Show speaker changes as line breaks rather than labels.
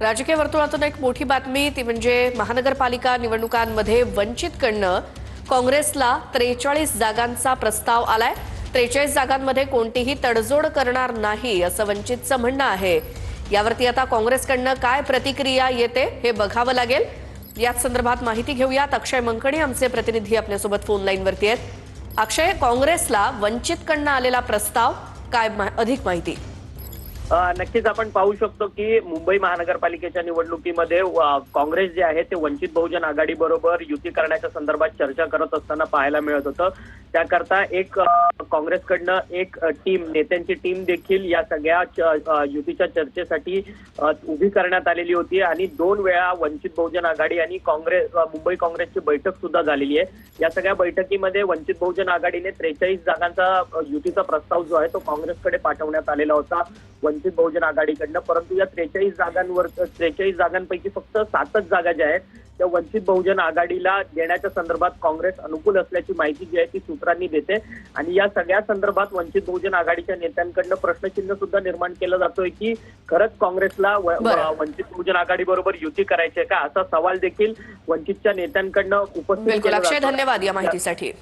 राजकीय वर्तुळातून एक मोठी बातमी ती म्हणजे महानगरपालिका निवडणुकांमध्ये वंचितकडनं काँग्रेसला 43 जागांचा प्रस्ताव आलाय। 43 जागांमध्ये कोणतीही तडजोड करणार नाही असं वंचितचं म्हणणं आहे। यावरती आता काँग्रेसकडनं काय प्रतिक्रिया येते हे बघावं लागेल। याच संदर्भात माहिती घेऊयात। अक्षय मंकणी आमचे प्रतिनिधी आपल्यासोबत फोन लाईनवरती आहेत। अक्षय, काँग्रेसला वंचितकडनं आलेला प्रस्ताव काय अधिक माहिती?
नक्कीच आपण पाहू शकतो की मुंबई महानगरपालिकेच्या निवडणुकीमध्ये काँग्रेस जे आहे ते वंचित बहुजन आघाडी बरोबर युती करण्याच्या संदर्भात चर्चा करत असताना पाहायला मिळत होतं। त्याकरता एक काँग्रेसकडनं एक नेत्यांची टीम देखील या सगळ्या युतीच्या चर्चेसाठी उभी करण्यात आलेली होती आणि 2 वेळा वंचित बहुजन आघाडी आणि मुंबई काँग्रेसची बैठक सुद्धा झालेली आहे। या सगळ्या बैठकीमध्ये वंचित बहुजन आघाडीने 43 जागांचा युतीचा प्रस्ताव जो आहे तो काँग्रेसकडे पाठवण्यात आलेला होता वंचित बहुजन आघाडीकडनं। परंतु या 43 जागांपैकी फक्त 7च जागा ज्या आहेत त्या वंचित बहुजन आघाडीला देण्याच्या संदर्भात काँग्रेस अनुकूल असल्याची माहिती जी आहे ती सूत्रांनी देते आणि या सगळ्या संदर्भात वंचित बहुजन आघाडीच्या नेत्यांकडनं प्रश्नचिन्ह सुद्धा निर्माण केलं जातोय की खरंच काँग्रेसला वंचित बहुजन आघाडी बरोबर युती करायची आहे का, असा सवाल देखील वंचितच्या नेत्यांकडनं उपस्थित केला जातोय।
धन्यवाद या माहितीसाठी।